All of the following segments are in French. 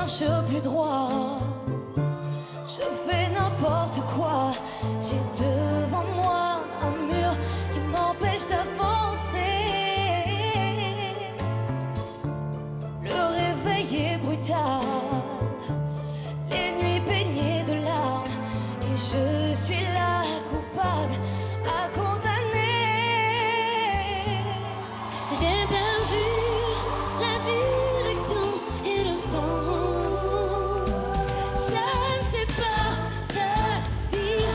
marche plus droit. Je fais n'importe quoi. J'ai devant moi un mur qui m'empêche d'avancer. Le réveil est brutal, les nuits baignées de larmes, et je suis là coupable à condamner. J'ai perdu la direction et le sens. Je ne sais pas tenir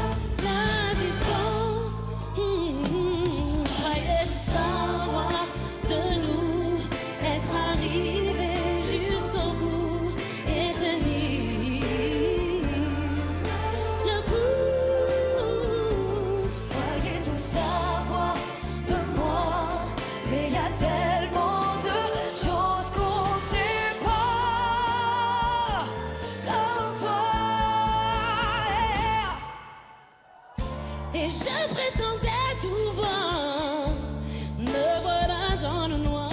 la distance. Je croyais tout savoir de nous, être arrivés jusqu'au bout et tenir le coup. Je croyais tout savoir de moi, mais y a tellement de choses qu'on ne sait pas comme toi. Et je prétendais tout voir, me voilà dans le noir.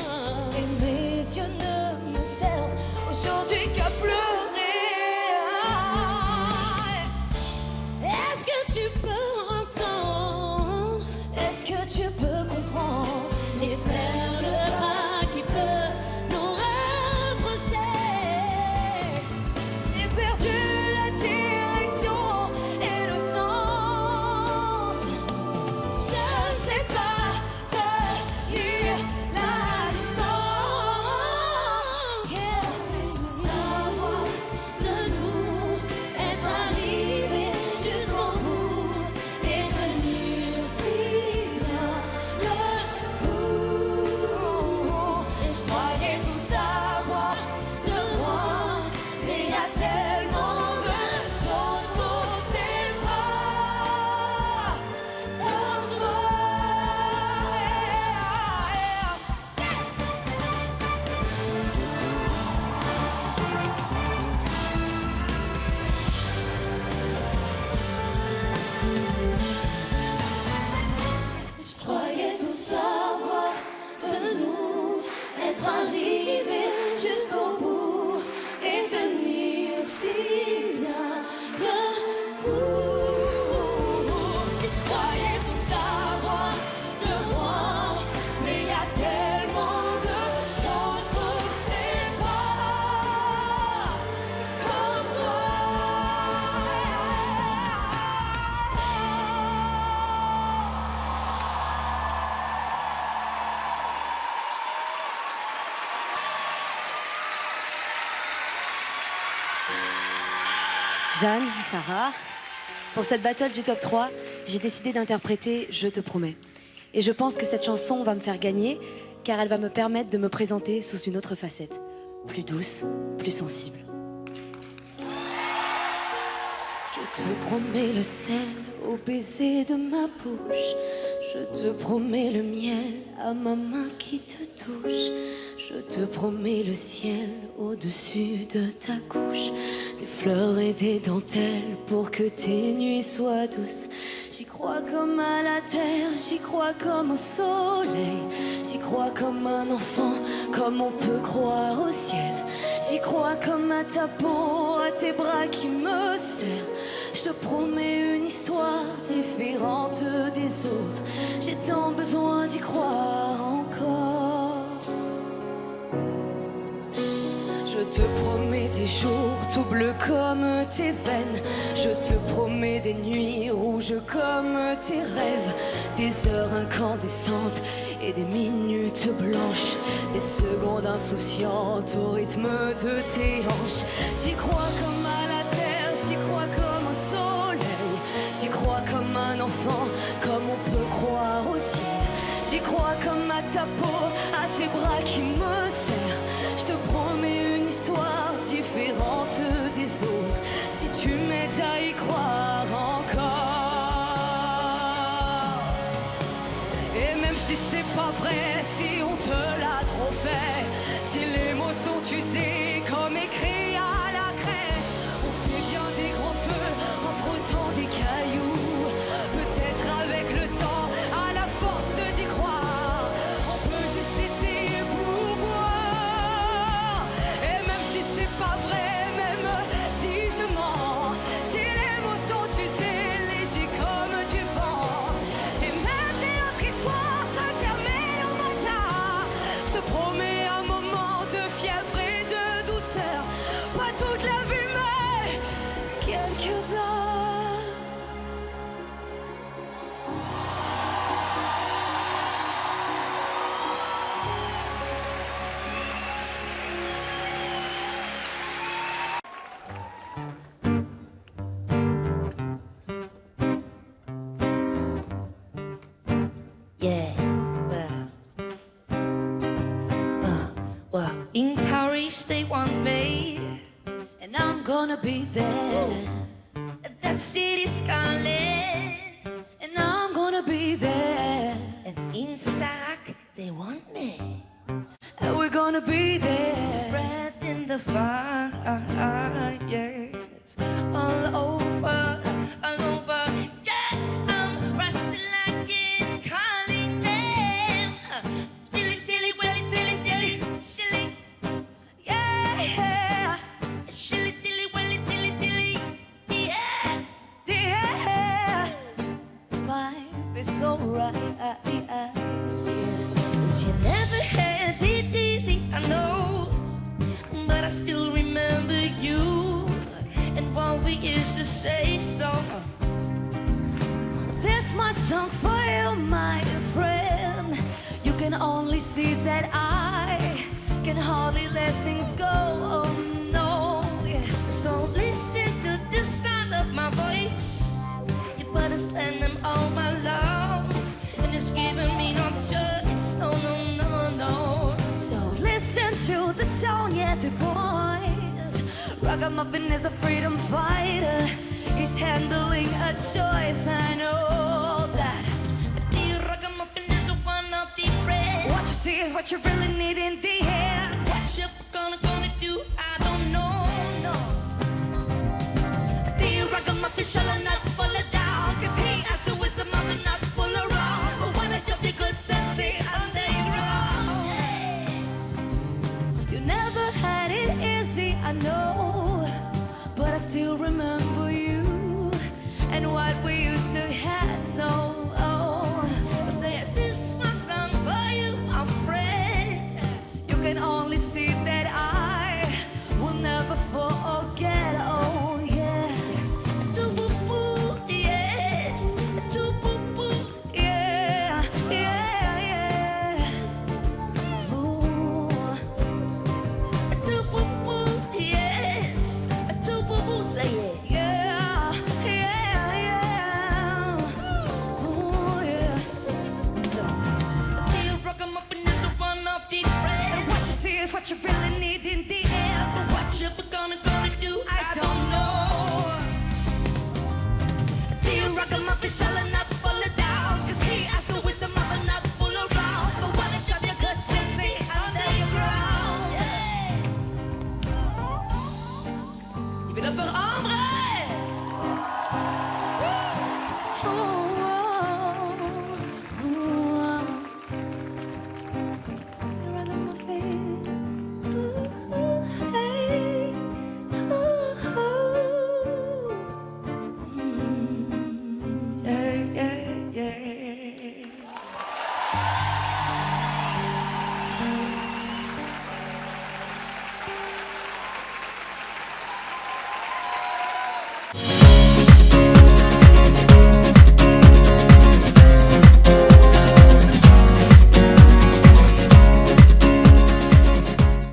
Et mes yeux ne me servent aujourd'hui qu'à pleurer. Est-ce que tu peux entendre? Est-ce que tu peux comprendre? Et faire le pas qui peut nous rapprocher. J'ai perdu la direction et le sens. Je ne sais pas tenir la distance. Mais tout savoir de nous, être arrivés jusqu'au bout et tenir si bien le coup. Et je croyais tout savoir de moi, mais y a tellement de choses qu'on ne sait pas comme toi. Je croyais tout savoir de nous, être arrivés jusqu'au bout et tenir si bien le coup. Et je croyais tout savoir de moi, mais y a tellement de choses qu'on ne sait pas comme toi. Jeanne, Sarah, pour cette battle du top 3, j'ai décidé d'interpréter Je te promets. Et je pense que cette chanson va me faire gagner, car elle va me permettre de me présenter sous une autre facette, plus douce, plus sensible. Je te promets le sel au baiser de ma bouche. Je te promets le miel à ma main qui te touche. Je te promets le ciel au-dessus de ta couche. Des fleurs et des dentelles pour que tes nuits soient douces. J'y crois comme à la terre, j'y crois comme au soleil. J'y crois comme un enfant, comme on peut croire au ciel. J'y crois comme à ta peau, à tes bras qui me serrent. Je te promets une histoire différente des autres. J'ai tant besoin d'y croire encore. Je te promets des jours tout bleus comme tes veines. Je te promets des nuits rouges comme tes rêves. Des heures incandescentes et des minutes blanches. Des secondes insouciantes au rythme de tes hanches. J'y crois comme à la terre, j'y crois comme au soleil. J'y crois comme un enfant, comme on peut croire au ciel. J'y crois comme à ta peau, à tes bras qui me serrent. Je te promets une histoire différente des autres. Si tu m'aides à y croire encore. Et même si c'est pas vrai, si on te l'a trop fait, si les mots sont usés comme écrits à la craie, on fait bien des grands feux en frottant des cailloux. Peut-être avec le temps, à la force d'y croire, on peut juste essayer pour voir. gonna be there. That city's calling, And I'm gonna be there. and in stock they want me. And we're gonna be there. Spreading the fire, yes, all over, all over. Yeah, I'm rusty like in calling them. Dilly, dilly, willy, dilly, dilly, shilly, Yeah, shilly, dilly, willy, dilly, dilly, yeah. yeah. Vibe is so right. 'Cause you never had it easy, I know, but I still remember you and what we used to say. So This my song for you, my friend. You can only see that I can hardly let things go. Oh no, yeah. So listen to the sound of my voice. You better send them all my love, and it's giving me no choice. No, no, no, no. So listen to the song, yeah, the boys. Ragamuffin is a freedom fighter. He's handling a choice. I know that. The ragamuffin is one of the red. What you see is what you really need in the end. What you gonna do? I don't know. No. The ragamuffin shall not fall down, 'cause he has the wisdom of it not fool around. But when I shove the good sense, see under your ground. You never had it easy, I know, but I still remember you and what we used to have. So, I say this my song for you, my friend. you can only see that I will never forget. Oh yes, Do-boo-boo, yes. Do-boo-boo. yeah, yeah, yeah. Ooh. Do-boo-boo, yes. Do-boo-boo, say it. Yeah, yeah, yeah. Ooh, yeah. So, the ragamuffin is one of the And red. what you see is what you really need in the end. But what you gonna do? I don't know. The ragamuffin shall not fall down, 'cause he has the wisdom of a not fool around. But when I shove your good sense, see under your ground. Yeah. Give it up for Ambre!